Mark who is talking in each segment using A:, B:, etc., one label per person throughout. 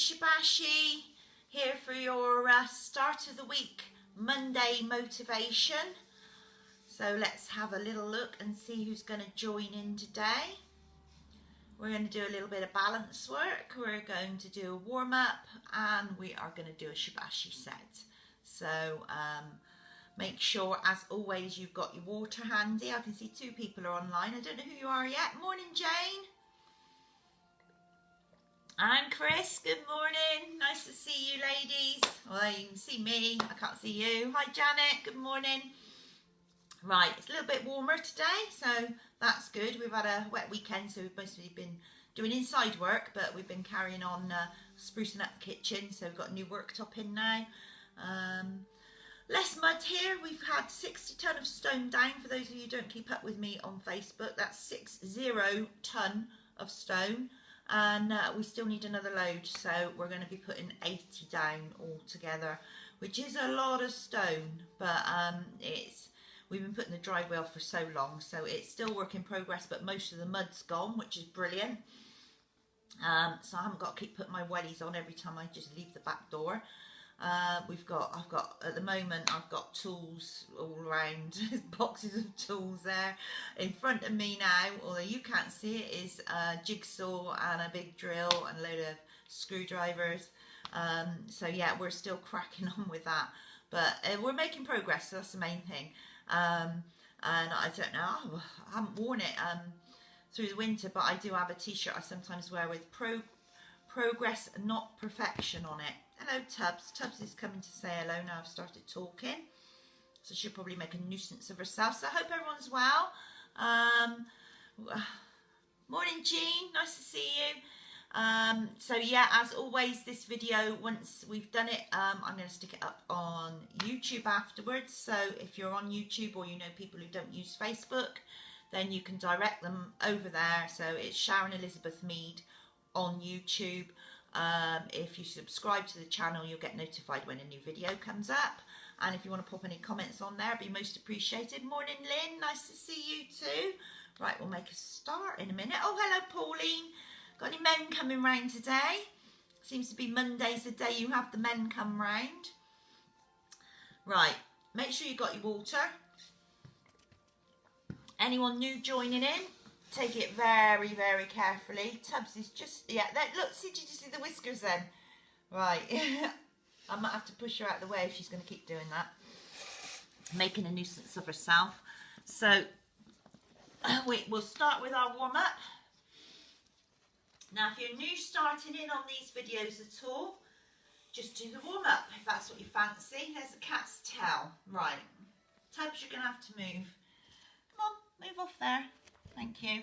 A: Shibashi here for your start of the week Monday motivation. So let's have a little look and see who's going to join in today. We're going to do a little bit of balance work. We're going to do a warm-up and we are going to do a Shibashi set. So make sure, as always, you've got your water handy. I can see two people are online. I don't know who you are yet. Morning, Jane. I'm Chris. Good morning. Nice to see you, ladies. Well, you can see me. I can't see you. Hi, Janet. Good morning. Right, it's a little bit warmer today, so that's good. We've had a wet weekend, so we've mostly been doing inside work, but we've been carrying on sprucing up the kitchen, so we've got a new worktop in now. Less mud here. We've had 60 tonne of stone down. For those of you who don't keep up with me on Facebook, that's 60 tonne of stone. And we still need another load, so we're going to be putting 80 down altogether, which is a lot of stone, but we've been putting the driveway off for so long, so it's still work in progress, but most of the mud's gone, which is brilliant. So I haven't got to keep putting my wellies on every time I just leave the back door. I've got at the moment, I've got tools all around, boxes of tools there in front of me now, although you can't see it, is a jigsaw and a big drill and a load of screwdrivers. So yeah, we're still cracking on with that, but we're making progress, so that's the main thing. And I don't know, I haven't worn it through the winter, but I do have a t-shirt I sometimes wear with progress, not perfection on it. Hello, Tubbs. Tubbs is coming to say hello now I've started talking. So she'll probably make a nuisance of herself. So I hope everyone's well. Morning, Jean. Nice to see you. So yeah, as always, this video, once we've done it, I'm going to stick it up on YouTube afterwards. So if you're on YouTube or you know people who don't use Facebook, then you can direct them over there. So it's Sharon Elizabeth Mead on YouTube. If you subscribe to the channel, you'll get notified when a new video comes up. And if you want to pop any comments on there, it'd be most appreciated. Morning, Lynn. Nice to see you too. Right, we'll make a start in a minute. Oh, hello, Pauline. Got any men coming round today? Seems to be Monday's the day you have the men come round. Right, make sure you got your water. Anyone new joining in? Take it very, very carefully. Tubbs is just, yeah, look, did you see the whiskers then? Right, I might have to push her out of the way if she's going to keep doing that. Making a nuisance of herself. So, we'll start with our warm-up. Now, if you're new starting in on these videos at all, just do the warm-up, if that's what you fancy. There's a cat's tail. Right, Tubbs, you're going to have to move. Come on, move off there. Thank you.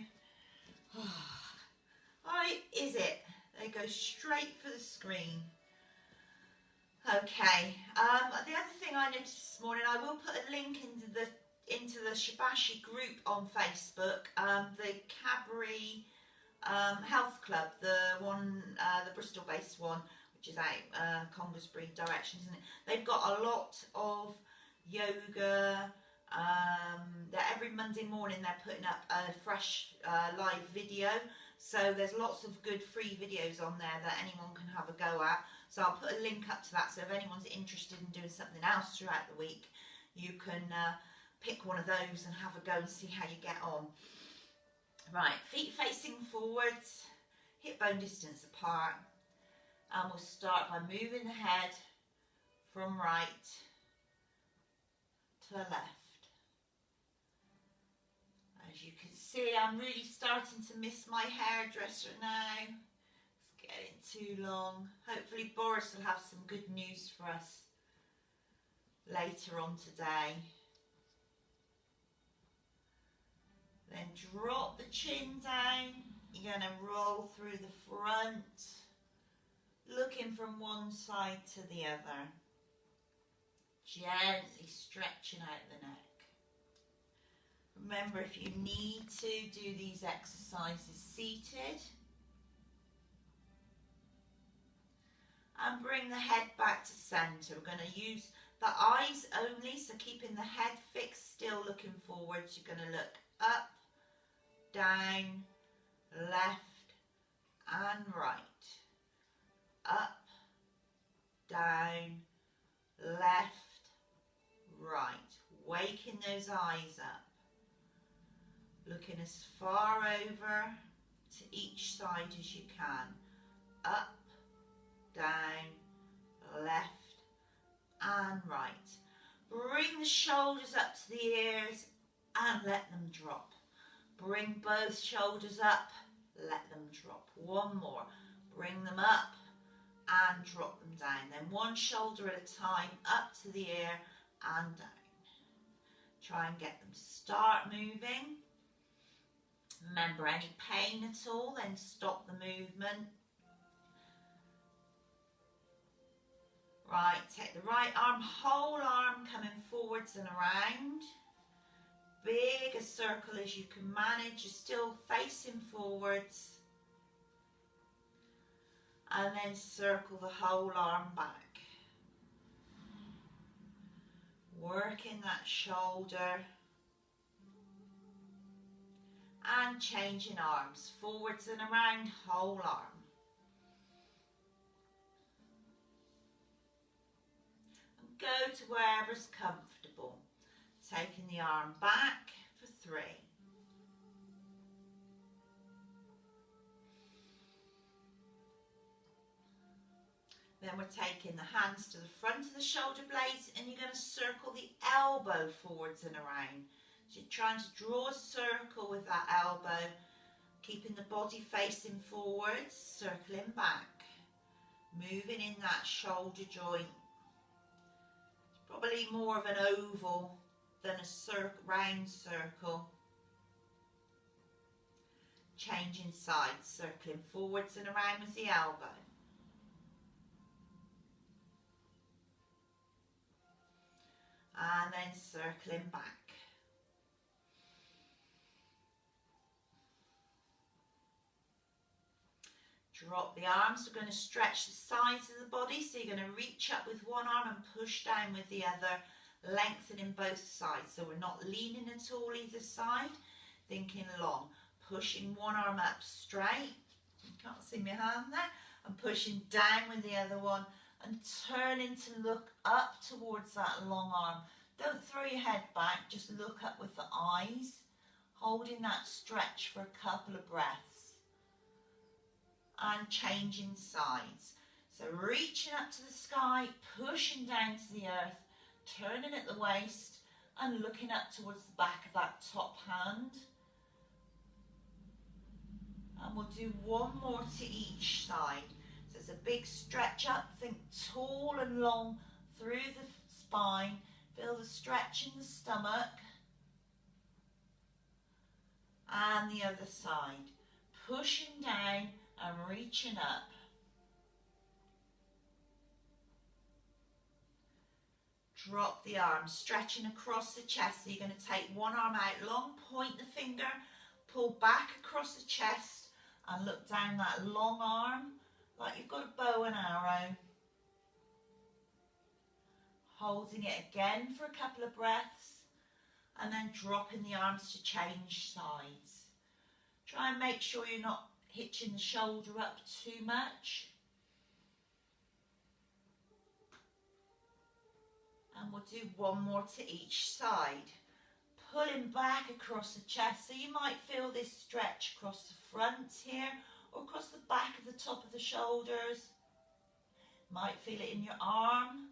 A: Right, is it? They go straight for the screen. Okay. The other thing I noticed this morning, I will put a link into the Shibashi group on Facebook. The Cadbury Health Club, the one, the Bristol-based one, which is out Congersbury direction, isn't it? They've got a lot of yoga. That every Monday morning they're putting up a fresh live video, so there's lots of good free videos on there that anyone can have a go at. So I'll put a link up to that, so if anyone's interested in doing something else throughout the week, you can pick one of those and have a go and see how you get on. Right, feet facing forwards, hip bone distance apart, and we'll start by moving the head from right to left. As you can see, I'm really starting to miss my hairdresser now. It's getting too long. Hopefully Boris will have some good news for us later on today. Then drop the chin down. You're going to roll through the front, looking from one side to the other. Gently stretching out the neck. Remember, if you need to do these exercises seated. And bring the head back to centre. We're going to use the eyes only, so keeping the head fixed, still looking forwards. You're going to look up, down, left and right. up, down, left, right. Waking those eyes up. Looking as far over to each side as you can. Up, down, left and right. Bring the shoulders up to the ears and let them drop. Bring both shoulders up, let them drop. One more. Bring them up and drop them down. Then one shoulder at a time, up to the ear and down. Try and get them to start moving. Remember, any pain at all, then stop the movement. Right, take the right arm, whole arm coming forwards and around. Big a circle as you can manage. You're still facing forwards. And then circle the whole arm back. Working that shoulder. And changing arms, forwards and around, whole arm. And go to wherever's comfortable. Taking the arm back for 3. Then we're taking the hands to the front of the shoulder blades and you're going to circle the elbow forwards and around. So you're trying to draw a circle with that elbow, keeping the body facing forwards, circling back, moving in that shoulder joint. It's probably more of an oval than a round circle. Changing sides, circling forwards and around with the elbow. And then circling back. Drop the arms. We're going to stretch the sides of the body. So you're going to reach up with one arm and push down with the other, lengthening both sides. So we're not leaning at all either side, thinking long. Pushing one arm up straight. You can't see my hand there. And pushing down with the other one and turning to look up towards that long arm. Don't throw your head back, just look up with the eyes, holding that stretch for a couple of breaths. And changing sides. So reaching up to the sky, pushing down to the earth, turning at the waist and looking up towards the back of that top hand. And we'll do one more to each side. So it's a big stretch up, think tall and long through the spine. Feel the stretch in the stomach. And the other side. Pushing down and reaching up. Drop the arms, stretching across the chest. So you're going to take one arm out long, point the finger, pull back across the chest and look down that long arm like you've got a bow and arrow. Holding it again for a couple of breaths and then dropping the arms to change sides. Try and make sure you're not hitching the shoulder up too much. And we'll do one more to each side. Pulling back across the chest. So you might feel this stretch across the front here or across the back of the top of the shoulders. Might feel it in your arm.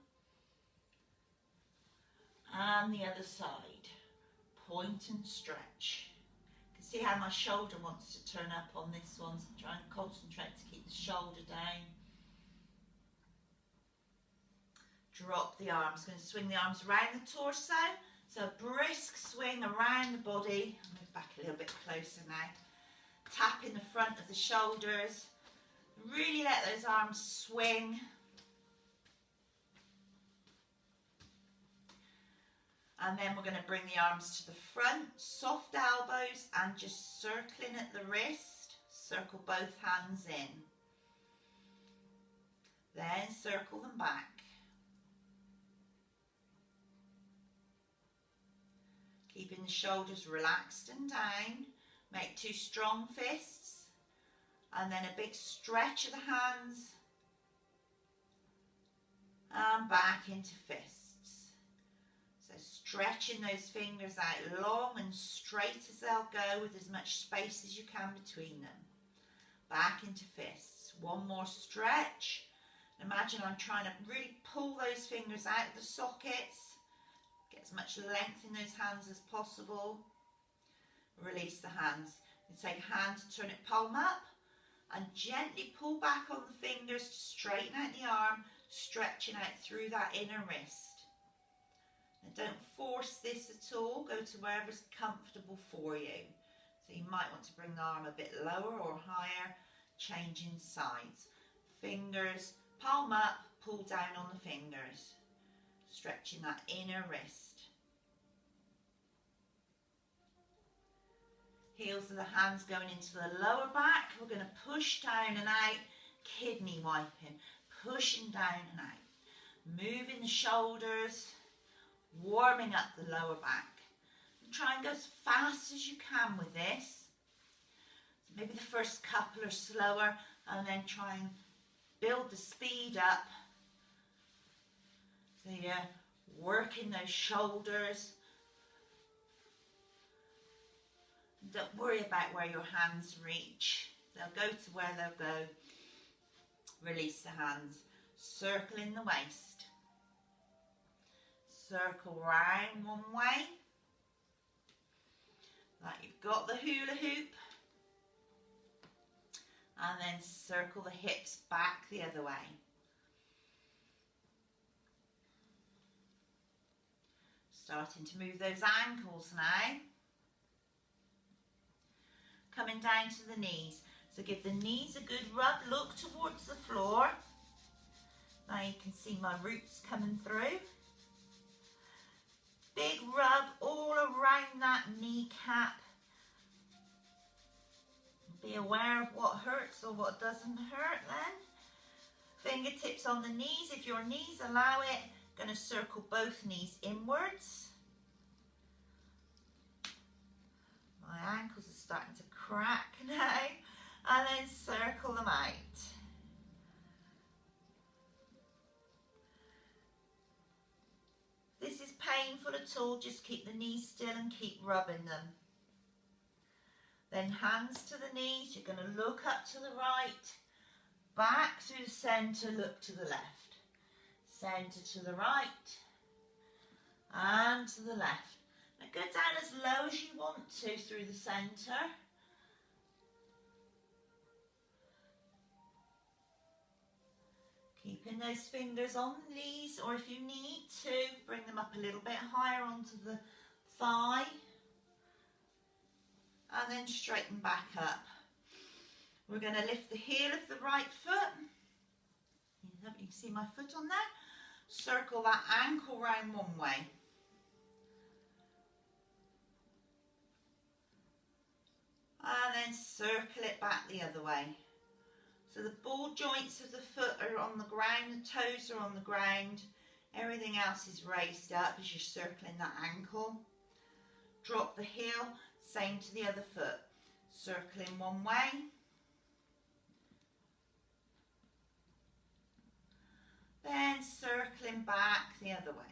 A: And the other side. Point and stretch. You can see how my shoulder wants to turn up on this one. So try and concentrate to keep the shoulder down. Drop the arms. Going to swing the arms around the torso. So a brisk swing around the body. I'll move back a little bit closer now. Tapping the front of the shoulders. Really let those arms swing. And then we're going to bring the arms to the front, soft elbows and just circling at the wrist. Circle both hands in. Then circle them back. Keeping the shoulders relaxed and down. Make 2 strong fists. And then a big stretch of the hands. and back into fists. So stretching those fingers out long and straight as they'll go, with as much space as you can between them. Back into fists. One more stretch. Imagine I'm trying to really pull those fingers out of the sockets. Get as much length in those hands as possible. Release the hands. You take a hand to turn it palm up and gently pull back on the fingers to straighten out the arm, stretching out through that inner wrist. And don't force this at all. Go to wherever's comfortable for you. So you might want to bring the arm a bit lower or higher, changing sides. Fingers, palm up, pull down on the fingers, stretching that inner wrist. Heels of the hands going into the lower back. We're going to push down and out, kidney wiping, pushing down and out. Moving the shoulders, warming up the lower back. And try and go as fast as you can with this. So maybe the first couple are slower, and then try and build the speed up. So you're working those shoulders. Don't worry about where your hands reach. They'll go to where they'll go. Release the hands. Circling the waist. Circle round one way. Like you've got the hula hoop. And then circle the hips back the other way. Starting to move those ankles now. Coming down to the knees. So give the knees a good rub. Look towards the floor. Now you can see my roots coming through. Big rub all around that kneecap. Be aware of what hurts or what doesn't hurt then. Fingertips on the knees. If your knees allow it, going to circle both knees inwards. My ankles are starting to crack now. And then circle them out. This is painful at all, just keep the knees still and keep rubbing them. Then hands to the knees, you're going to look up to the right, back through the centre, look to the left. Centre to the right, and to the left. Now go down as low as you want to through the centre. Keeping those fingers on the knees, or if you need to, bring them up a little bit higher onto the thigh. And then straighten back up. We're going to lift the heel of the right foot. You can see my foot on there. Circle that ankle round one way. And then circle it back the other way. So the ball joints of the foot are on the ground, the toes are on the ground. Everything else is raised up as you're circling that ankle. Drop the heel, same to the other foot. Circling one way. Then circling back the other way.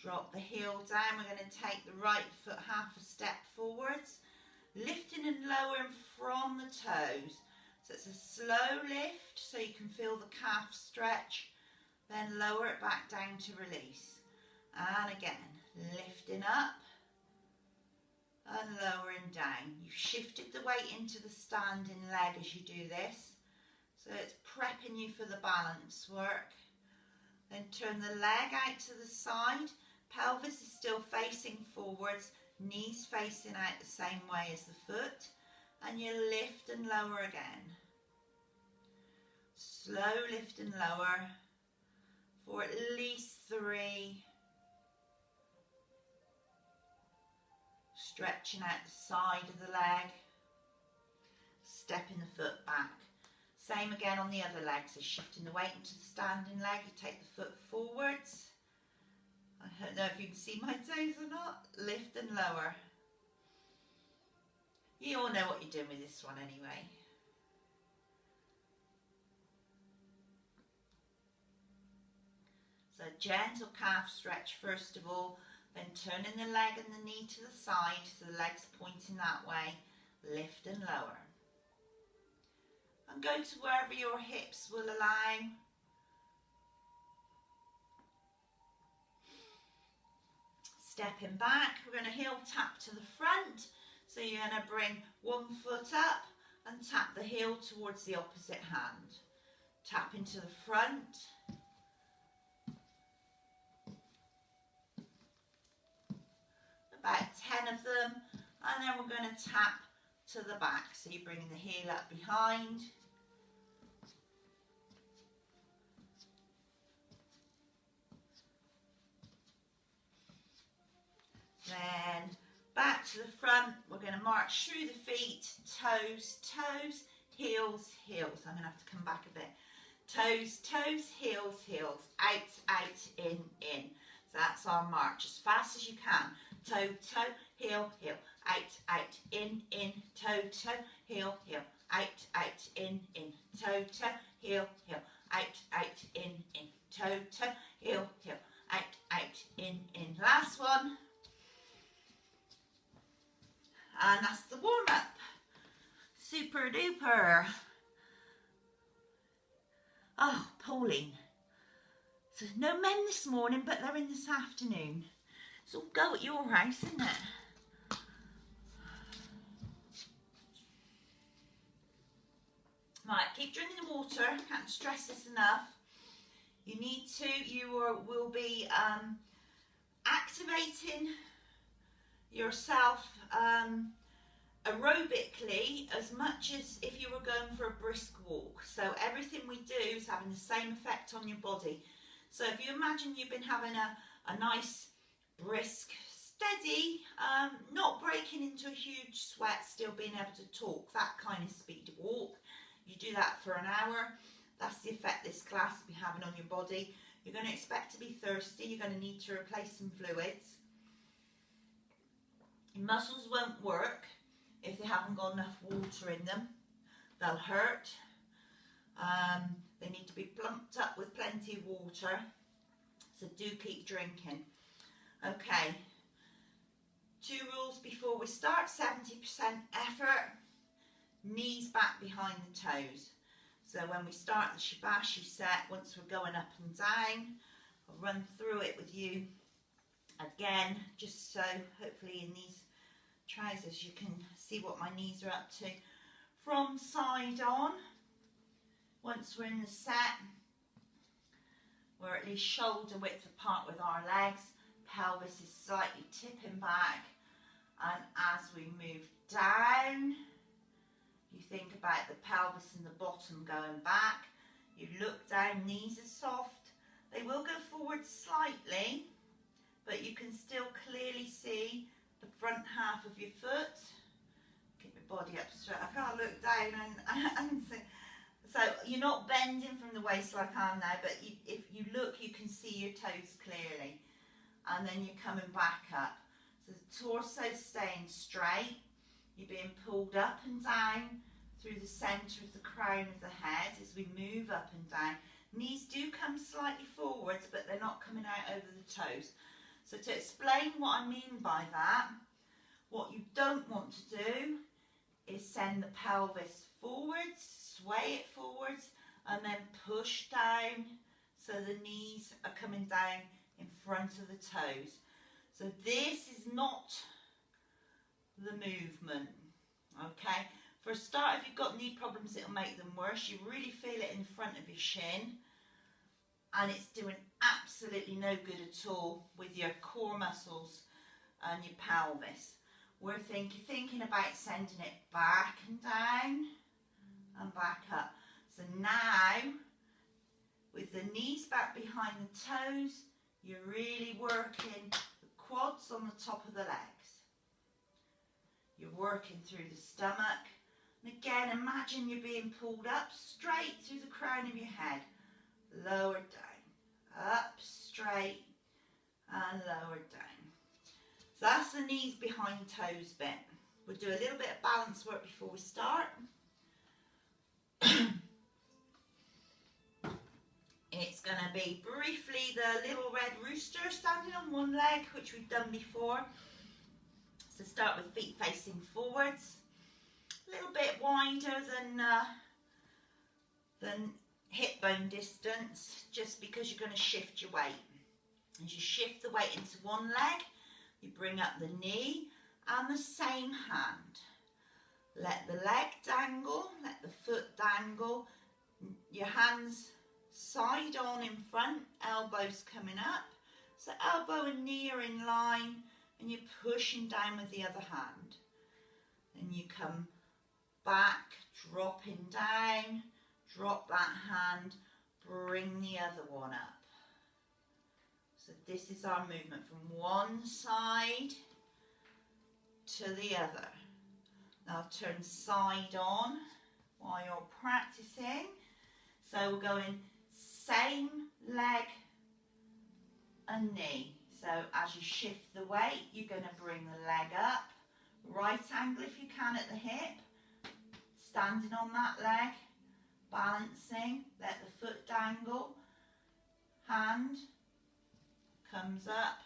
A: Drop the heel down. We're going to take the right foot half a step forwards, lifting and lowering from the toes. So it's a slow lift so you can feel the calf stretch, then lower it back down to release. And again, lifting up and lowering down. You've shifted the weight into the standing leg as you do this. So it's prepping you for the balance work. Then turn the leg out to the side. Pelvis is still facing forwards, knees facing out the same way as the foot. And you lift and lower again. Slow lift and lower for at least 3. Stretching out the side of the leg. Stepping the foot back. Same again on the other leg. So shifting the weight into the standing leg. You take the foot forwards. I don't know if you can see my toes or not. Lift and lower. You all know what you're doing with this one anyway. So gentle calf stretch first of all, then turning the leg and the knee to the side so the leg's pointing that way, lift and lower. And go to wherever your hips will allow. Stepping back, we're going to heel tap to the front. So you're going to bring one foot up and tap the heel towards the opposite hand. Tap into the front. About 10 of them, and then we're going to tap to the back. So you're bringing the heel up behind. Then back to the front, we're going to march through the feet, toes, toes, heels, heels. I'm going to have to come back a bit. Toes, toes, heels, heels, out, out, in, in. So that's our march, as fast as you can. Toe, toe, heel, heel, out, out, in, toe, toe, heel, heel, out, out, in, toe, toe, heel, heel, out, out, in, toe, toe, heel, heel, out, out, in. Last one. And that's the warm-up. Super duper. Oh, Pauline. So no men this morning, but they're in this afternoon. It's all go at your house, isn't it? Right, keep drinking the water. Can't stress this enough. You need to, will be activating yourself aerobically as much as if you were going for a brisk walk. So everything we do is having the same effect on your body. So if you imagine you've been having a nice, brisk, steady, not breaking into a huge sweat, still being able to talk, that kind of speed walk. You do that for an hour. That's the effect this class will be having on your body. You're going to expect to be thirsty. You're going to need to replace some fluids. Your muscles won't work if they haven't got enough water in them. They'll hurt. They need to be plumped up with plenty of water. So do keep drinking. Okay. 2 rules before we start. 70% effort. Knees back behind the toes. So when we start the Shibashi set, once we're going up and down, I'll run through it with you again, just so hopefully in these trousers you can see what my knees are up to. From side on, once we're in the set, we're at least shoulder width apart with our legs, pelvis is slightly tipping back, and as we move down, you think about the pelvis and the bottom going back. You look down, knees are soft. They will go forward slightly, but you can still clearly see the front half of your foot. Keep your body up straight. I can't look down and see. So you're not bending from the waist like I am now, but if you look, you can see your toes clearly. And then you're coming back up. So the torso staying straight. You're being pulled up and down through the centre of the crown of the head as we move up and down. Knees do come slightly forwards, but they're not coming out over the toes. So to explain what I mean by that, what you don't want to do is send the pelvis forwards, sway it forwards, and then push down so the knees are coming down in front of the toes. So this is not the movement, okay? For a start, if you've got knee problems, it'll make them worse. You really feel it in front of your shin, and it's doing absolutely no good at all with your core muscles and your pelvis. We're thinking about sending it back and down and back up. So now, with the knees back behind the toes, you're really working the quads on the top of the legs. You're working through the stomach. And again, imagine you're being pulled up straight through the crown of your head. Lower down, up straight and lower down. So that's the knees behind toes bit. We'll do a little bit of balance work before we start. It's going to be briefly the little red rooster standing on one leg, which we've done before. So start with feet facing forwards, a little bit wider than hip bone distance, just because you're going to shift your weight. As you shift the weight into one leg, you bring up the knee and the same hand. Let the leg dangle, let the foot dangle, your hands side on in front, elbows coming up. So elbow and knee are in line and you're pushing down with the other hand. Then you come back, dropping down, drop that hand, bring the other one up. So this is our movement from one side to the other. Now turn side on while you're practicing. So we're going same leg and knee. So as you shift the weight, you're going to bring the leg up. Right angle if you can at the hip. Standing on that leg. Balancing. Let the foot dangle. Hand comes up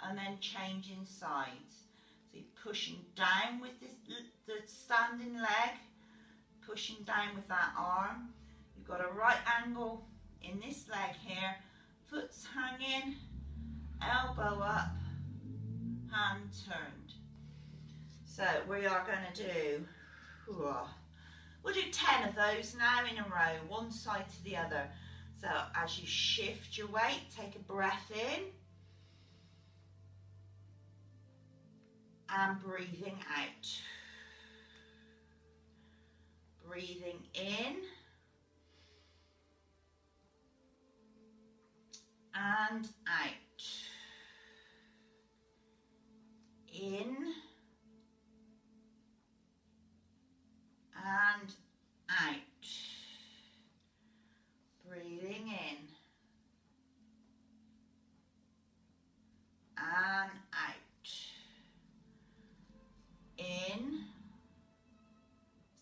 A: and then changing sides. So you're pushing down with the standing leg. Pushing down with that arm. You've got a right angle in this leg here. Foot's hanging. Elbow up, hand turned. So we are going to do, we'll do 10 of those now in a row, one side to the other. So as you shift your weight, take a breath in and breathing out. Breathing in and out. In and out. Breathing in and out. In,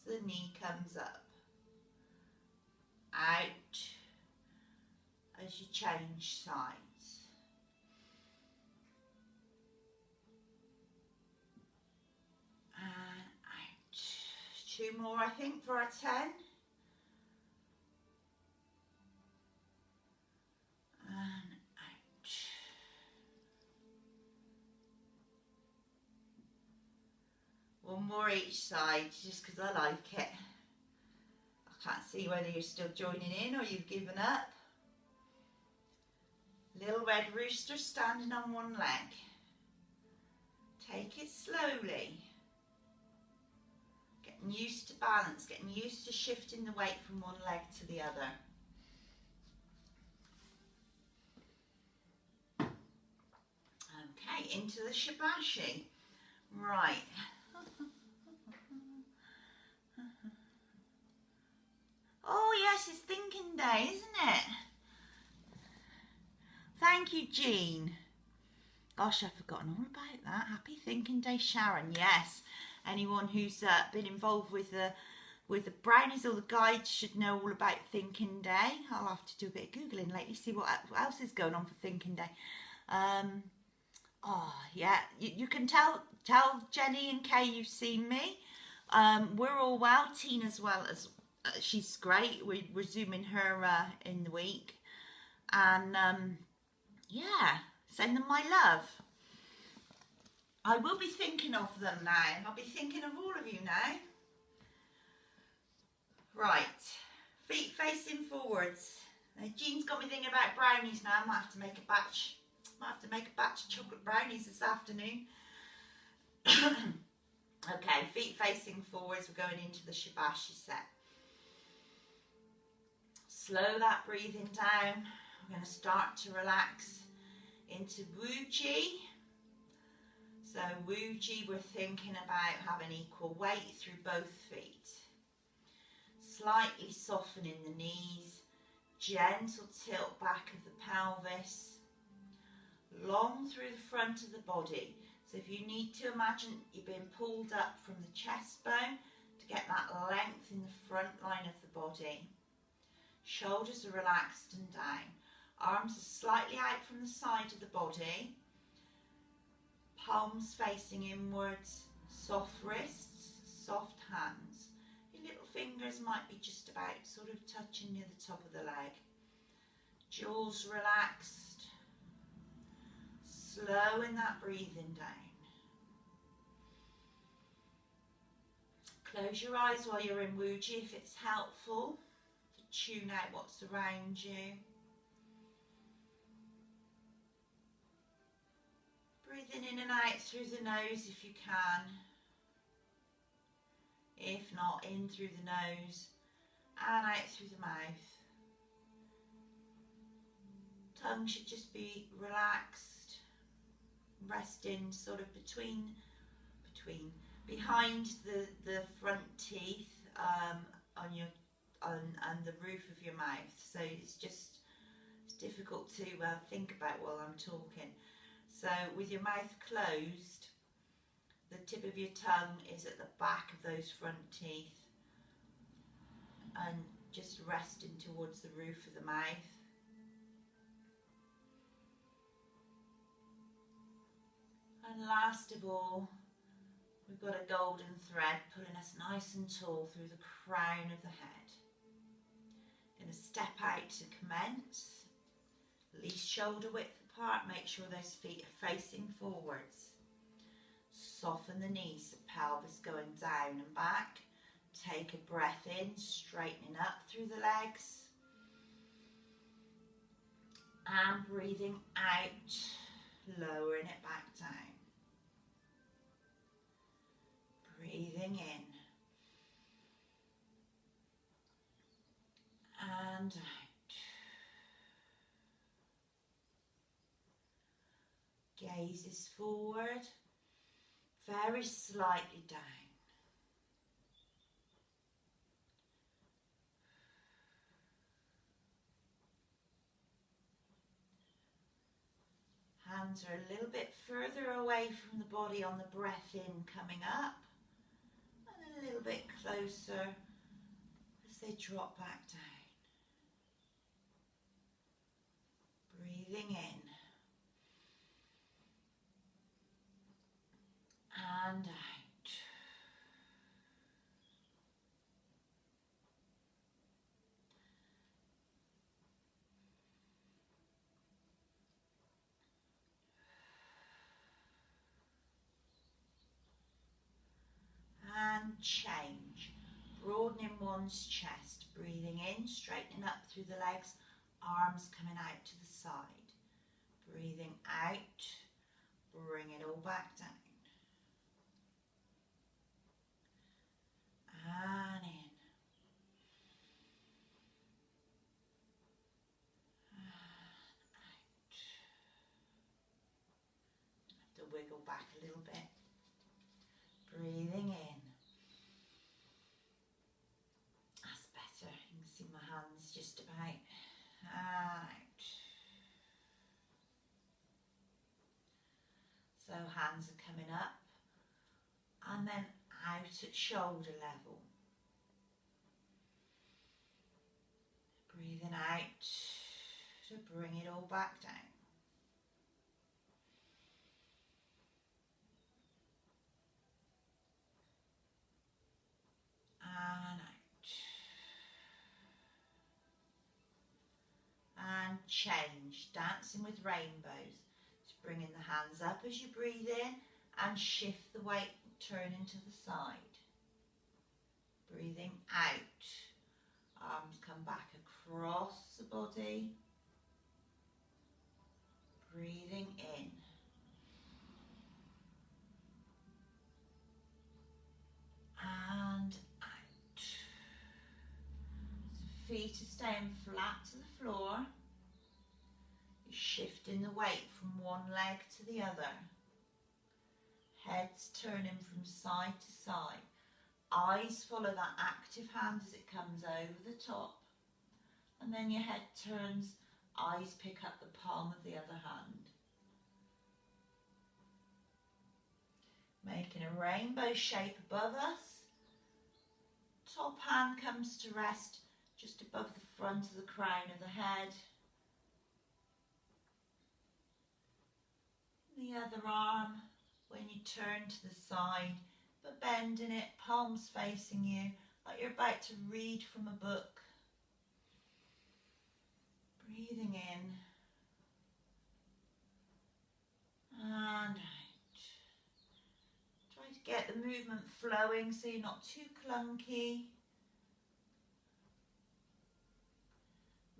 A: so the knee comes up. Out as you change sides. And out. 2 more, I think, for our 10. And out. One more each side, just because I like it. I can't see whether you're still joining in or you've given up. Little red rooster standing on one leg. Take it slowly. Getting used to balance, getting used to shifting the weight from one leg to the other. Okay, into the Shibashi. Right. Oh yes, it's thinking day, isn't it? Thank you, Jean. Gosh, I've forgotten all about that. Happy Thinking Day, Sharon. Yes, anyone who's been involved with the brownies or the guides should know all about Thinking Day. I'll have to do a bit of Googling lately, see what else is going on for Thinking Day. Oh yeah, you can tell Jenny and Kay you've seen me. We're all well. Tina's well as she's great. We're resuming her in the week, and yeah, send them my love. I will be thinking of them now. I'll be thinking of all of you now. Right, feet facing forwards. Now, Jean's got me thinking about brownies now. I might have to make a batch. Might have to make a batch of chocolate brownies this afternoon. Okay, feet facing forwards. We're going into the Shibashi set. Slow that breathing down. We're going to start to relax into Wuji. So Wuji, we're thinking about having equal weight through both feet. Slightly softening the knees, gentle tilt back of the pelvis, long through the front of the body. So if you need to imagine you're being pulled up from the chest bone to get that length in the front line of the body. Shoulders are relaxed and down. Arms are slightly out from the side of the body. Palms facing inwards. Soft wrists, soft hands. Your little fingers might be just about sort of touching near the top of the leg. Jaws relaxed. Slowing that breathing down. Close your eyes while you're in Wuji if it's helpful to tune out what's around you. Breathing in and out through the nose if you can. If not, in through the nose and out through the mouth. Tongue should just be relaxed, resting sort of behind the front teeth on the roof of your mouth. So it's difficult to think about while I'm talking. So with your mouth closed, the tip of your tongue is at the back of those front teeth and just resting towards the roof of the mouth. And last of all, we've got a golden thread pulling us nice and tall through the crown of the head. Going to step out to commence. Least shoulder width apart, make sure those feet are facing forwards. Soften the knees, the pelvis going down and back. Take a breath in, straightening up through the legs. And breathing out, lowering it back down. Breathing in. And out. Gaze is forward, very slightly down. Hands are a little bit further away from the body on the breath in coming up, and a little bit closer as they drop back down. Breathing in. And out. And change. Broadening one's chest. Breathing in, straightening up through the legs, arms coming out to the side. Breathing out, bring it all back down. And in. And out. Have to wiggle back a little bit. Breathing in. That's better. You can see my hands just about. And out. So hands are coming up. And then out at shoulder level. Breathing out to bring it all back down. And out. And change, dancing with rainbows. Just bringing the hands up as you breathe in and shift the weight, turning to the side. Breathing out. Arms come back across the body. Breathing in. And out. So feet are staying flat to the floor. You're shifting the weight from one leg to the other. Head's turning from side to side. Eyes follow that active hand as it comes over the top. And then your head turns, eyes pick up the palm of the other hand. making a rainbow shape above us. Top hand comes to rest just above the front of the crown of the head. The other arm, when you turn to the side, but bending it, palms facing you, like you're about to read from a book. Breathing in and out. Try to get the movement flowing so you're not too clunky.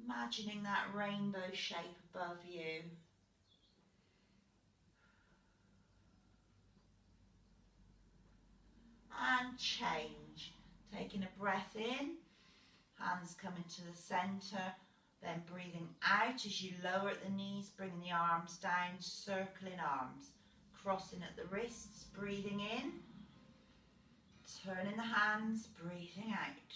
A: Imagining that rainbow shape above you. And change. Taking a breath in, hands coming to the centre, then breathing out as you lower at the knees, bringing the arms down, circling arms, crossing at the wrists, breathing in, turning the hands, breathing out.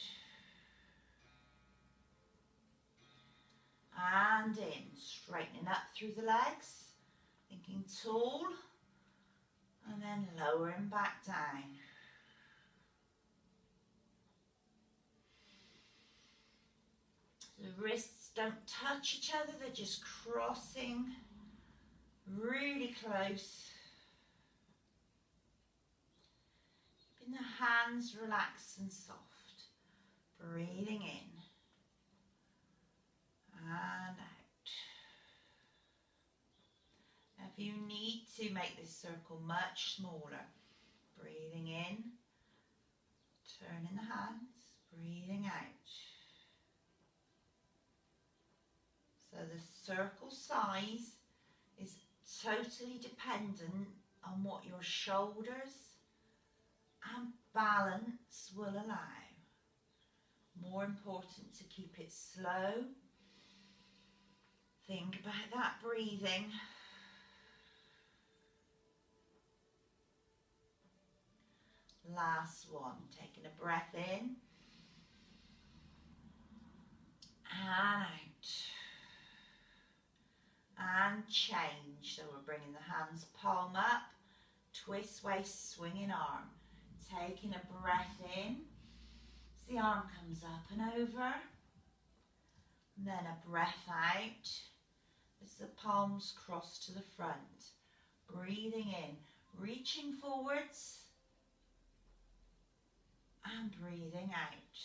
A: And in, straightening up through the legs, thinking tall, and then lowering back down. The wrists don't touch each other, they're just crossing really close. Keeping the hands relaxed and soft. Breathing in and out. If you need to make this circle much smaller, breathing in, turning the hands, breathing out. So the circle size is totally dependent on what your shoulders and balance will allow. More important to keep it slow. Think about that breathing. Last one, taking a breath in and out. And change. So we're bringing the hands palm up, twist waist, swinging arm. Taking a breath in, as the arm comes up and over. And then a breath out as the palms cross to the front. Breathing in, reaching forwards and breathing out.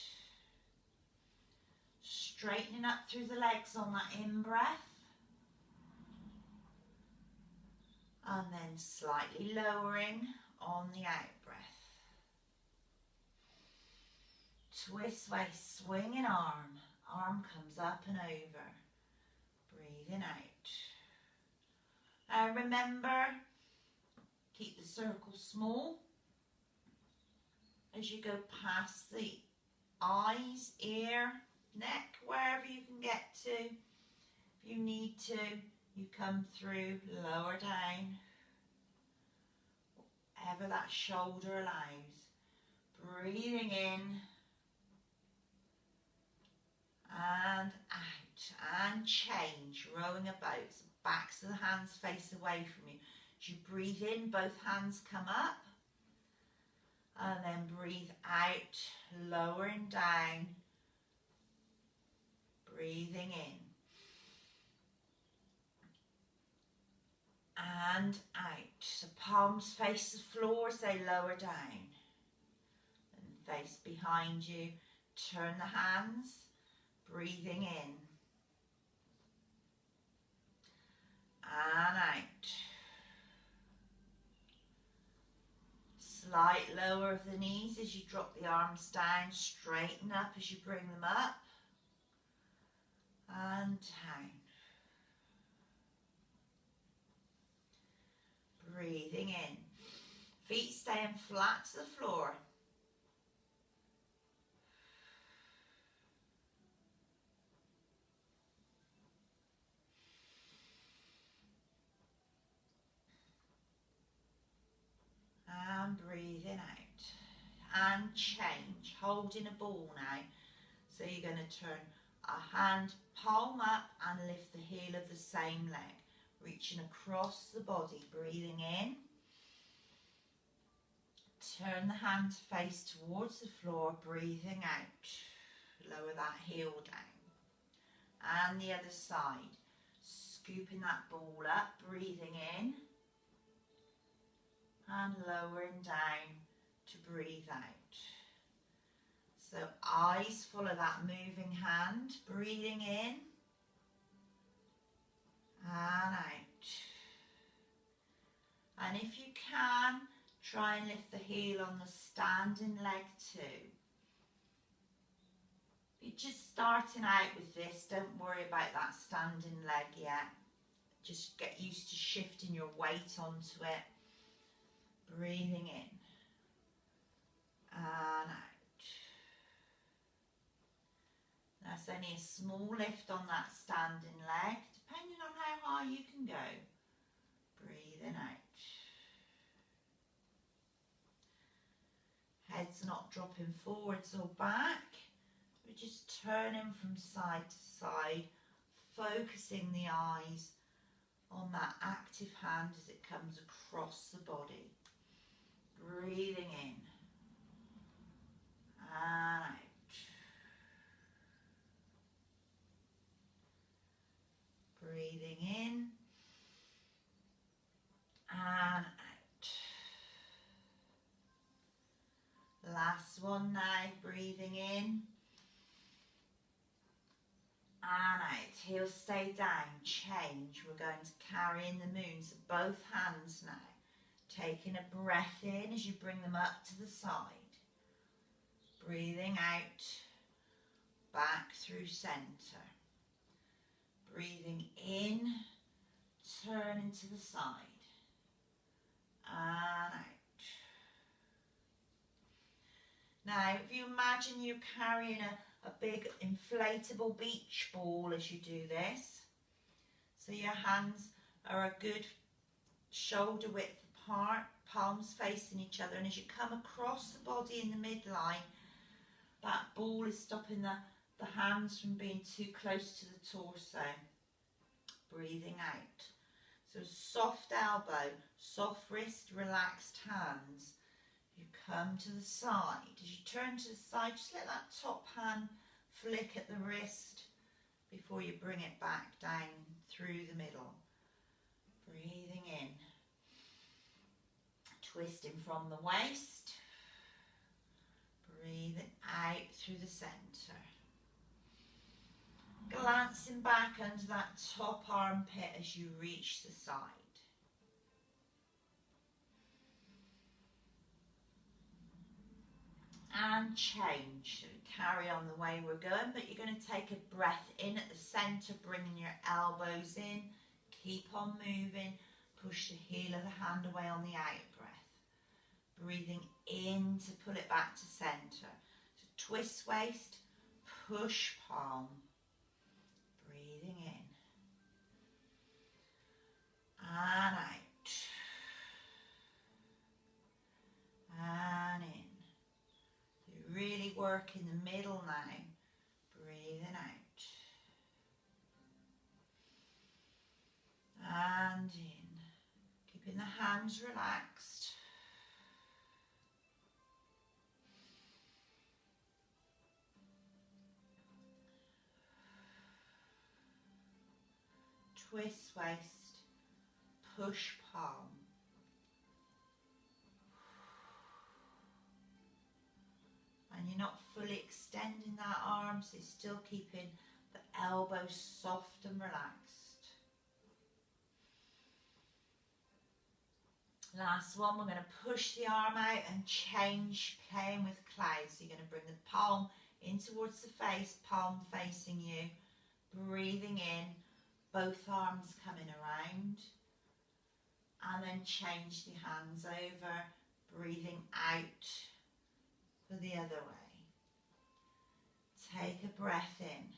A: Straightening up through the legs on that in-breath. And then slightly lowering on the out-breath. Twist waist, swinging arm. Arm comes up and over. Breathing out. Now remember, keep the circle small. As you go past the eyes, ear, neck, wherever you can get to. If you need to, you come through, lower down, whatever that shoulder allows. Breathing in and out, and change, rowing about. So backs of the hands face away from you. As you breathe in, both hands come up, and then breathe out, lowering down, breathing in. And out. So palms face the floor as they lower down. And face behind you. Turn the hands. Breathing in. And out. Slight lower of the knees as you drop the arms down. Straighten up as you bring them up. And down. Breathing in. Feet staying flat to the floor. And breathing out. And change. Holding a ball now. So you're going to turn a hand palm up and lift the heel of the same leg. Reaching across the body, breathing in Turn the hand to face towards the floor, breathing out. Lower that heel down. And the other side. Scooping that ball up, breathing in. And lowering down to breathe out. So eyes follow that moving hand, breathing in. And out. And if you can, try and lift the heel on the standing leg too. If you're just starting out with this, don't worry about that standing leg yet. Just get used to shifting your weight onto it. Breathing in. And out. That's only a small lift on that standing leg, depending on how high you can go. Breathing out. Head's not dropping forwards or back. We're just turning from side to side, focusing the eyes on that active hand as it comes across the body. Breathing in and out. Breathing in and out. Last one now, breathing in and out. Heels stay down, change. We're going to carry in the moon, so both hands now. Taking a breath in as you bring them up to the side. Breathing out, back through centre. Breathing in, turning to the side. And out. Now, if you imagine you're carrying a big inflatable beach ball as you do this. So your hands are a good shoulder width apart, palms facing each other, and as you come across the body in the midline, that ball is stopping the hands from being too close to the torso. Breathing out. So soft elbow, soft wrist, relaxed hands. You come to the side. As you turn to the side, just let that top hand flick at the wrist before you bring it back down through the middle. Breathing in. Twisting from the waist. Breathing out through the centre. Glancing back under that top armpit as you reach the side. And change. So carry on the way we're going, but you're going to take a breath in at the centre, bringing your elbows in. Keep on moving. Push the heel of the hand away on the out breath. Breathing in to pull it back to centre. So twist waist, push palm. Breathing in. And out. And in. Really work in the middle now. Breathing out. And in. Keeping the hands relaxed. Twist waist. Push palm. And you're not fully extending that arm, so you're still keeping the elbow soft and relaxed. Last one, we're going to push the arm out and change, playing with clouds. So you're going to bring the palm in towards the face, palm facing you. Breathing in, both arms coming around. And then change the hands over, breathing out for the other way. Take a breath in.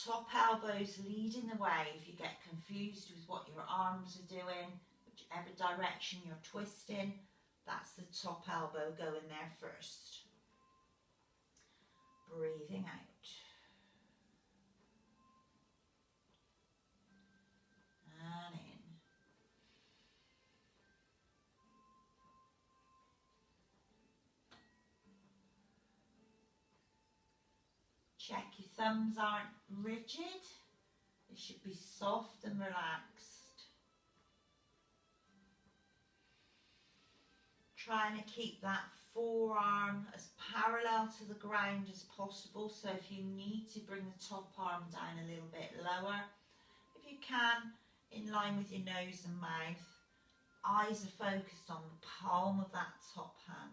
A: Top elbows leading the way if you get confused with what your arms are doing, whichever direction you're twisting, that's the top elbow going there first. Breathing out. And in. Check your thumbs aren't rigid. They should be soft and relaxed. Trying to keep that forearm as parallel to the ground as possible. So if you need to bring the top arm down a little bit lower, if you can, in line with your nose and mouth. Eyes are focused on the palm of that top hand.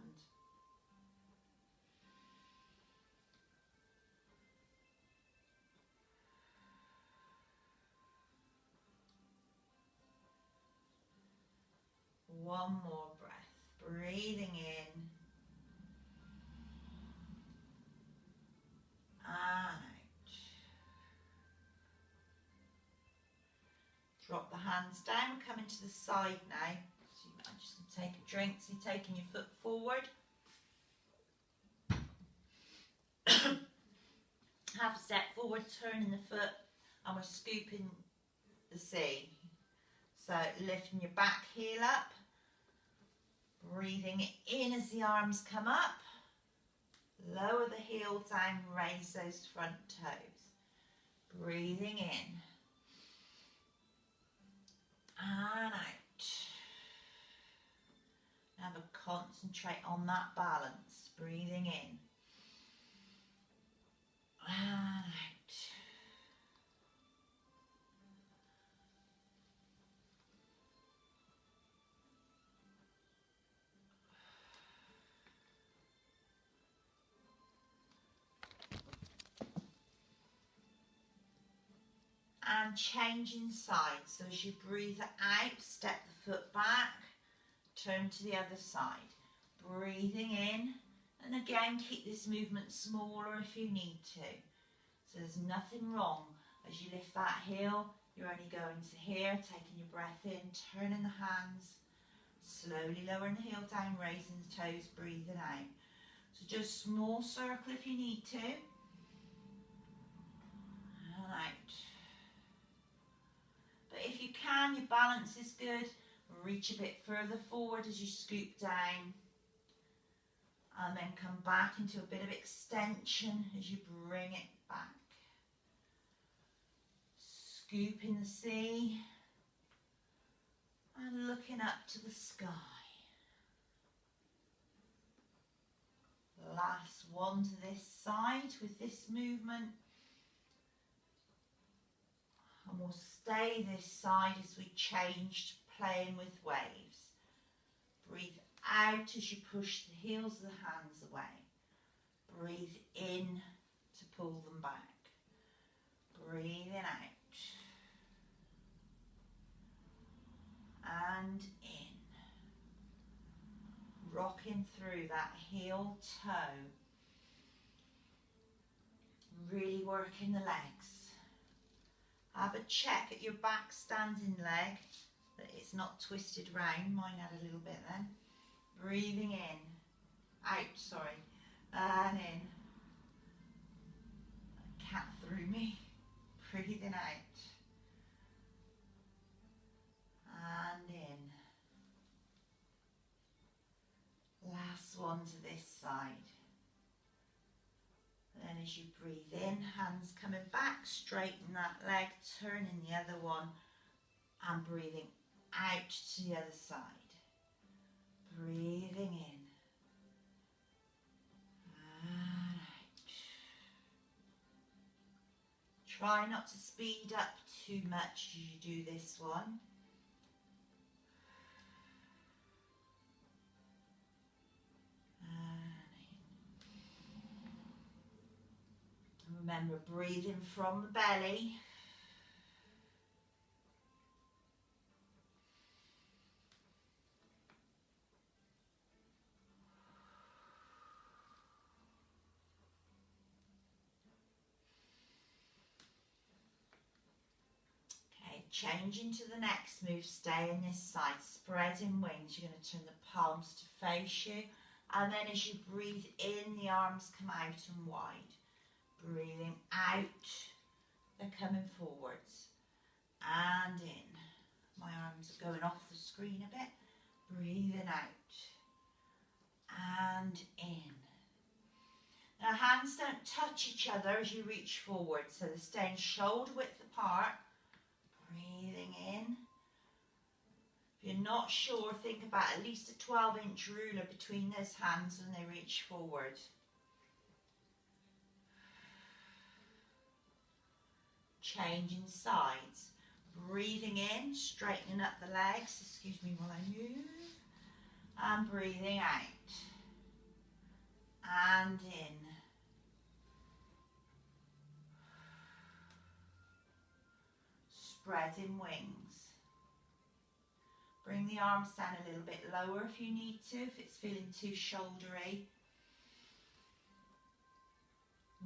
A: One more breath, breathing in and out. Drop the hands down, we're coming to the side now. So you might just take a drink, so you're taking your foot forward. Half a step forward, turning the foot, and we're scooping the C. So lifting your back heel up, breathing in as the arms come up, lower the heel down, raise those front toes. Breathing in and out. Now but concentrate on that balance. Breathing in and out. And changing sides. So as you breathe out, step the foot back, turn to the other side. Breathing in, and again keep this movement smaller if you need to. So there's nothing wrong. As you lift that heel, you're only going to here, taking your breath in, turning the hands, slowly lowering the heel down, raising the toes, breathing out. So just small circle if you need to. And out. But if you can, your balance is good, reach a bit further forward as you scoop down. And then come back into a bit of extension as you bring it back. Scooping the sea and looking up to the sky. Last one to this side with this movement. And we'll stay this side as we change to playing with waves. Breathe out as you push the heels of the hands away. Breathe in to pull them back. Breathing out. And in. Rocking through that heel toe. Really working the legs. Have a check at your back standing leg that it's not twisted round. Mine had a little bit then. Breathing in, out, sorry, and in. Cat through me. Breathing out. And in. Last one to this side. Then as you breathe in, hands coming back, straighten that leg, turning the other one, and breathing out to the other side. Breathing in. And out. Try not to speed up too much as you do this one. Remember, breathing from the belly. Okay, changing to the next move, stay on this side, spreading wings. You're going to turn the palms to face you. And then as you breathe in, the arms come out and wide. Breathing out, they're coming forwards and in. My arms are going off the screen a bit. Breathing out and in. Now hands don't touch each other as you reach forward, so they're staying shoulder width apart. Breathing in. If you're not sure, think about at least a 12-inch ruler between those hands when they reach forward. Changing sides. Breathing in, straightening up the legs, excuse me while I move, and breathing out, and in. Spreading wings. Bring the arms down a little bit lower if you need to, if it's feeling too shouldery.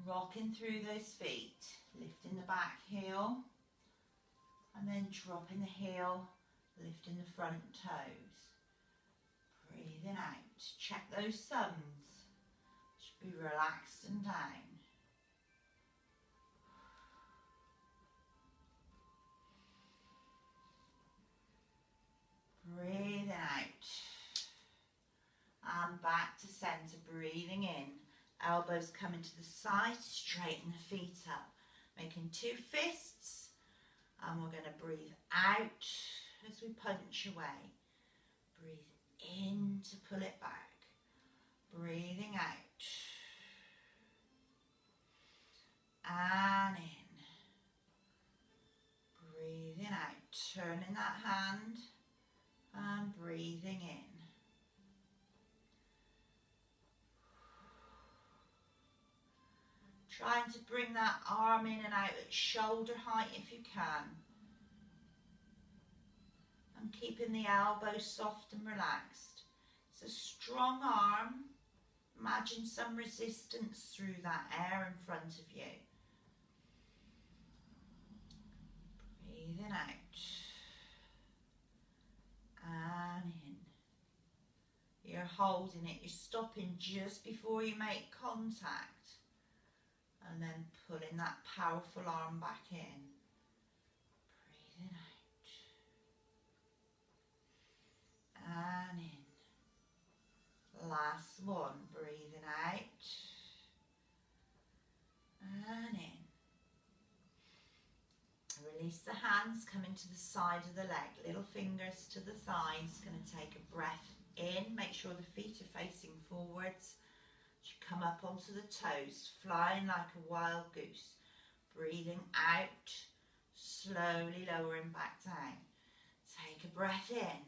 A: Rocking through those feet, lifting the back heel, and then dropping the heel, lifting the front toes. Breathing out. Check those thumbs. Should be relaxed and down. Breathing out. And back to centre, breathing in. Elbows coming to the side, straighten the feet up. Making two fists. And we're going to breathe out as we punch away. Breathe in to pull it back. Breathing out. And in. Breathing out. Turning that hand. And breathing in. Trying to bring that arm in and out at shoulder height if you can. And keeping the elbow soft and relaxed. It's a strong arm. Imagine some resistance through that air in front of you. Breathing out. And in. You're holding it. You're stopping just before you make contact. And then pulling that powerful arm back in. Breathing out. And in. Last one. Breathing out. And in. Release the hands, coming to the side of the leg. Little fingers to the thighs. Going to take a breath in. Make sure the feet are facing forwards. You come up onto the toes, flying like a wild goose. Breathing out, slowly lowering back down. Take a breath in.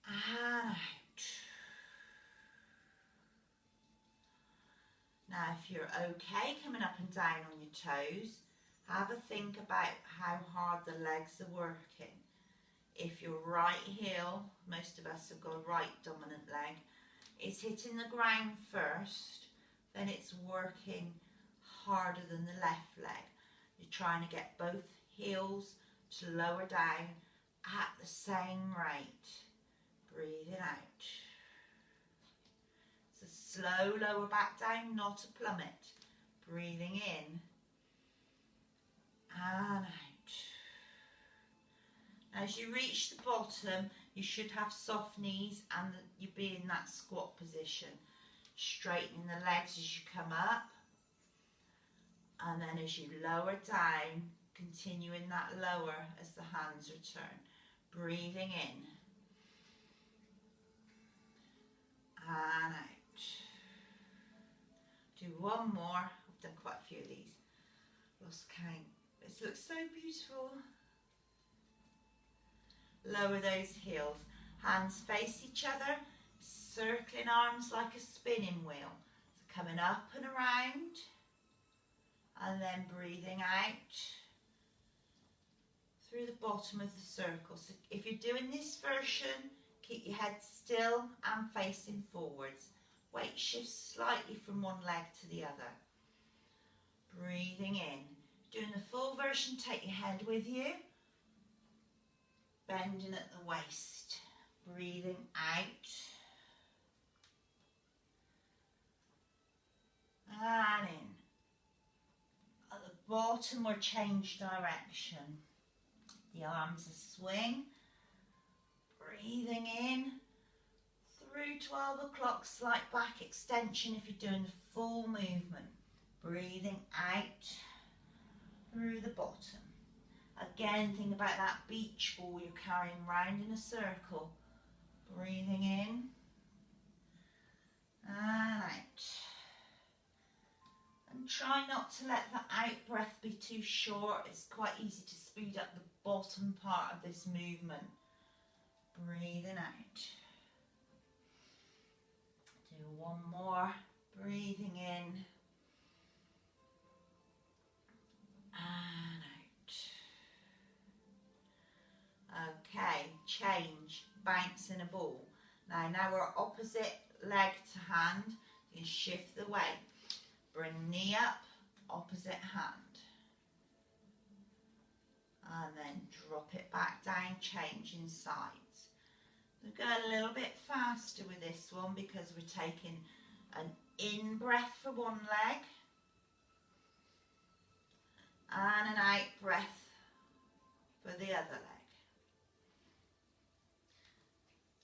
A: And out. Now if you're okay coming up and down on your toes, have a think about how hard the legs are working. If your right heel, most of us have got a right dominant leg, it's hitting the ground first, then it's working harder than the left leg. You're trying to get both heels to lower down at the same rate. Breathing out. It's a slow lower back down, not a plummet. Breathing in and out. As you reach the bottom, you should have soft knees and you be in that squat position. Straightening the legs as you come up. And then as you lower down, continuing that lower as the hands return. Breathing in. And out. Do one more. I've done quite a few of these. Lost count. This looks so beautiful. Lower those heels. Hands face each other. Circling arms like a spinning wheel. So coming up and around. And then breathing out through the bottom of the circle. So if you're doing this version, keep your head still and facing forwards. Weight shifts slightly from one leg to the other. Breathing in. Doing the full version, take your head with you. Bending at the waist. Breathing out. And in. At the bottom, we'll change direction. The arms are swing. Breathing in through 12 o'clock, slight back extension if you're doing the full movement. Breathing out through the bottom. Again, think about that beach ball you're carrying round in a circle. Breathing in and out. And try not to let the out breath be too short. It's quite easy to speed up the bottom part of this movement. Breathing out. Do one more. Breathing in and out. Okay, change, bounce in a ball. Now we're opposite leg to hand. You can shift the weight. Bring knee up, opposite hand. And then drop it back down, changing sides. We'll go a little bit faster with this one because we're taking an in breath for one leg and an out breath for the other leg.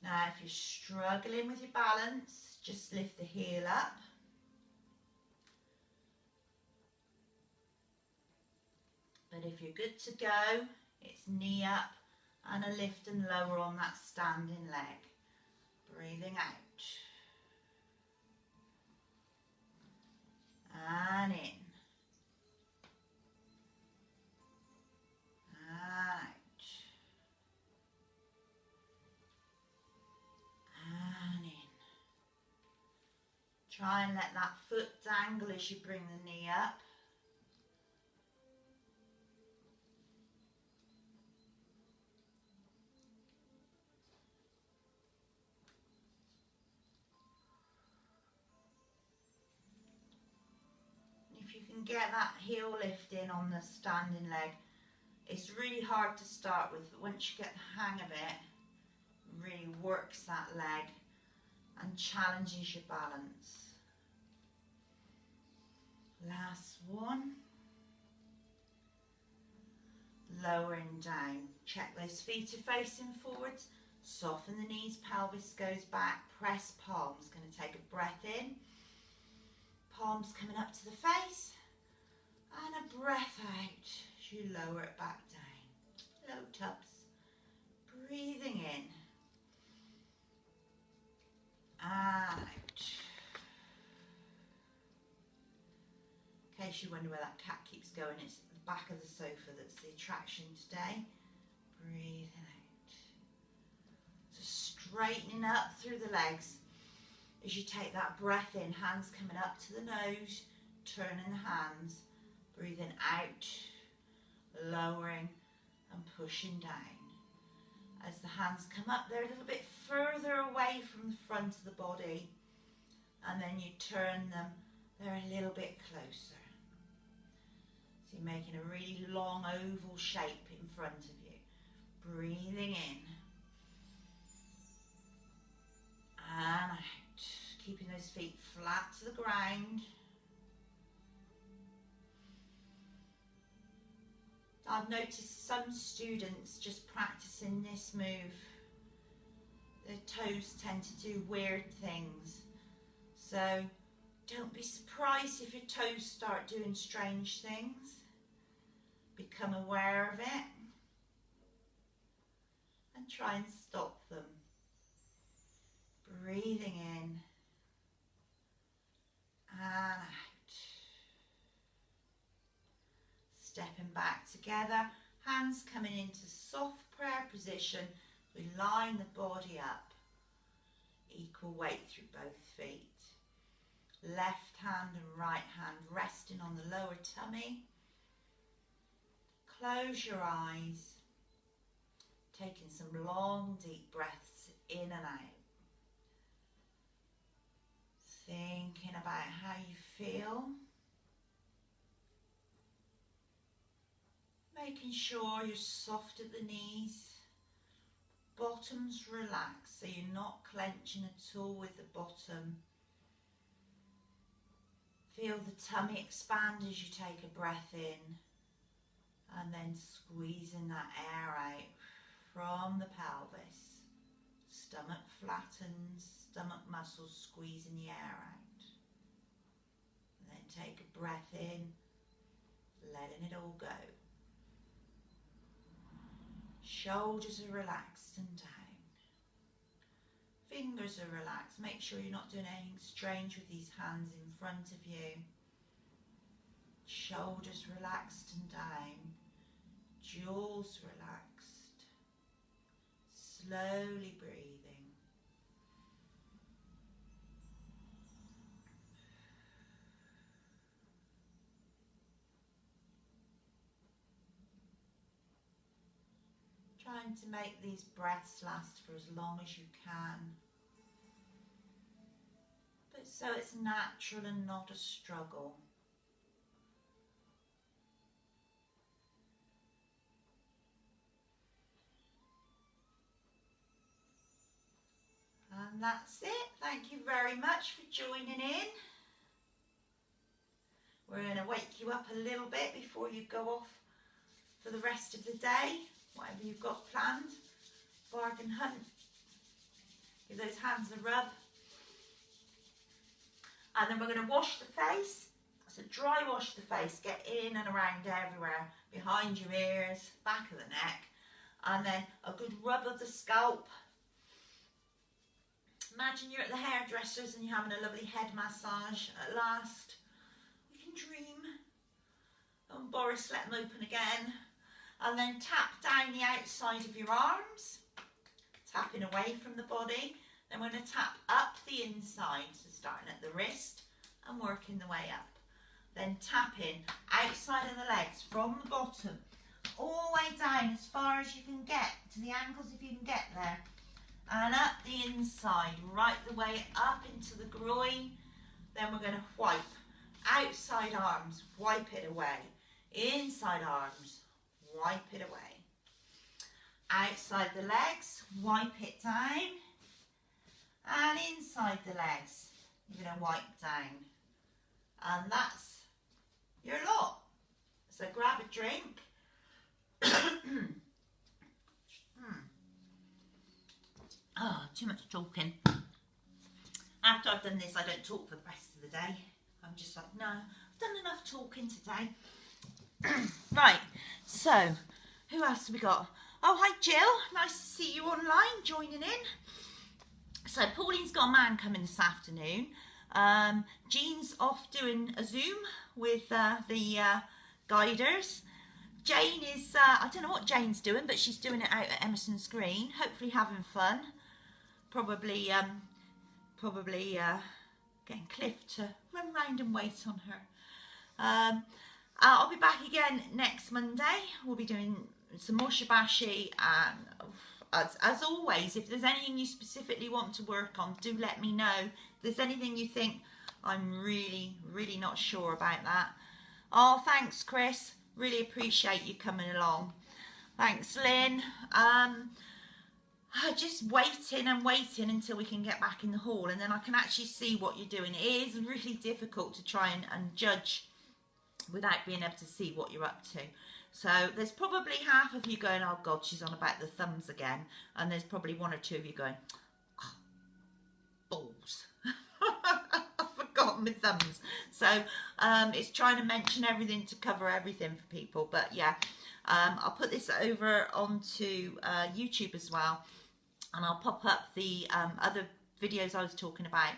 A: Now if you're struggling with your balance, just lift the heel up. But if you're good to go, it's knee up and a lift and lower on that standing leg. Breathing out. And in. And out. And in. Try and let that foot dangle as you bring the knee up. If you can get that heel lift in on the standing leg, it's really hard to start with, but once you get the hang of it, it really works that leg and challenges your balance. Last one. Lowering down. Check those feet are facing forwards. Soften the knees, pelvis goes back. Press palms. Going to take a breath in. Palms coming up to the face. And a breath out as you lower it back down. Low tubs. Breathing in. And out. In case you wonder where that cat keeps going, it's at the back of the sofa that's the attraction today. Breathing out. So straightening up through the legs as you take that breath in, hands coming up to the nose, turning the hands, breathing out, lowering and pushing down. As the hands come up, they're a little bit further away from the front of the body, and then you turn them, they're a little bit closer. So you're making a really long oval shape in front of you. Breathing in and out. Keeping those feet flat to the ground. I've noticed some students just practicing this move, their toes tend to do weird things. So don't be surprised if your toes start doing strange things. Become aware of it and try and stop them. Breathing in and out. Stepping back together, hands coming into soft prayer position. We line the body up. Equal weight through both feet. Left hand and right hand resting on the lower tummy. Close your eyes. Taking some long deep breaths in and out. Thinking about how you feel. Making sure you're soft at the knees. Bottoms relaxed so you're not clenching at all with the bottom. Feel the tummy expand as you take a breath in and then squeezing that air out from the pelvis. Stomach flattens, stomach muscles squeezing the air out. And then take a breath in, letting it all go. Shoulders are relaxed and down. Fingers are relaxed. Make sure you're not doing anything strange with these hands in front of you. Shoulders relaxed and down. Jaws relaxed. Slowly breathing. Trying to make these breaths last for as long as you can. But so it's natural and not a struggle. And that's it. Thank you very much for joining in. We're going to wake you up a little bit before you go off for the rest of the day. Whatever you've got planned. Bargain hunt. Give those hands a rub. And then we're going to wash the face. So dry wash the face. Get in and around everywhere. Behind your ears, back of the neck. And then a good rub of the scalp. Imagine you're at the hairdresser's and you're having a lovely head massage at last. You can dream. And Boris, let them open again. And then tap down the outside of your arms. Tapping away from the body. Then we're going to tap up the inside. So starting at the wrist and working the way up. Then tapping outside of the legs from the bottom. All the way down as far as you can get. To the ankles if you can get there. And up the inside, right the way up into the groin. Then we're going to wipe. Outside arms, wipe it away. Inside arms, wipe it away. Outside the legs, wipe it down. And inside the legs, you're going to wipe down. And that's your lot. So grab a drink. Oh, too much talking. After I've done this, I don't talk for the rest of the day. I'm just like, no, I've done enough talking today. Right, so, who else have we got? Oh, hi Jill, nice to see you online, joining in. So, Pauline's got a man coming this afternoon. Jean's off doing a Zoom with the guiders. Jane is, I don't know what Jane's doing, but she's doing it out at Emerson's Green, hopefully having fun. Probably getting Cliff to run round and wait on her. I'll be back again next Monday. We'll be doing some more Shibashi, and as always, if there's anything you specifically want to work on, do let me know. If there's anything you think I'm really not sure about that. Oh, thanks Chris, really appreciate you coming along. Thanks Lynn. Just waiting and waiting until we can get back in the hall, and then I can actually see what you're doing. It is really difficult to try and judge without being able to see what you're up to. So there's probably half of you going, oh God, she's on about the thumbs again. And there's probably one or two of you going, oh, balls. I've forgotten my thumbs. So it's trying to mention everything to cover everything for people. But yeah, I'll put this over onto YouTube as well. And I'll pop up the other videos I was talking about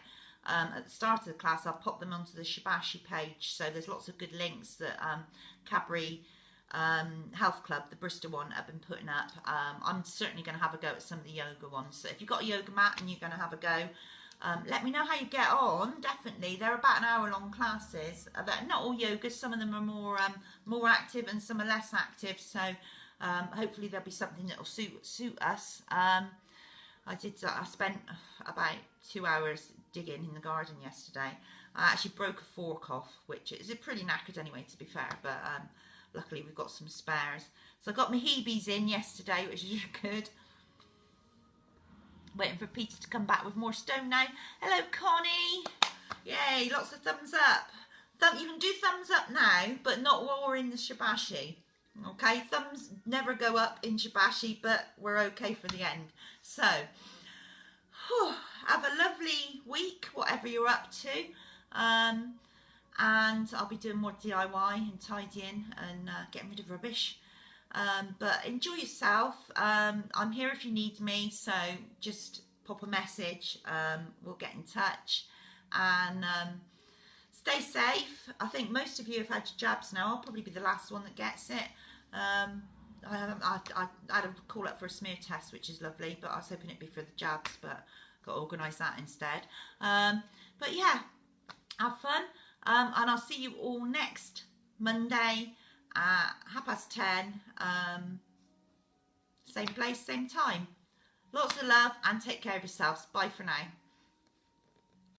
A: at the start of the class. I'll pop them onto the Shibashi page. So there's lots of good links that Cadbury Health Club, the Bristol one, have been putting up. I'm certainly going to have a go at some of the yoga ones. So if you've got a yoga mat and you're going to have a go, let me know how you get on. Definitely, they're about an hour-long classes. Not all yogas. Some of them are more active and some are less active. So hopefully there'll be something that will suit us. I spent about 2 hours digging in the garden yesterday. I actually broke a fork off, which is pretty knackered anyway, to be fair. But luckily we've got some spares. So I got my Hebes in yesterday, which is good. Waiting for Peter to come back with more stone now. Hello, Connie. Yay, lots of thumbs up. You can do thumbs up now, but not while we're in the Shibashi. Okay, thumbs never go up in Shibashi, but we're okay for the end. So, Have a lovely week, whatever you're up to. And I'll be doing more DIY and tidying and getting rid of rubbish. But enjoy yourself. I'm here if you need me, so just pop a message. We'll get in touch. And stay safe. I think most of you have had your jabs now. I'll probably be the last one that gets it. I had a call up for a smear test, which is lovely, but I was hoping it'd be for the jabs, but got to organise that instead. But yeah, have fun, and I'll see you all next Monday at 10:30. Same place, same time. Lots of love, and take care of yourselves. Bye for now.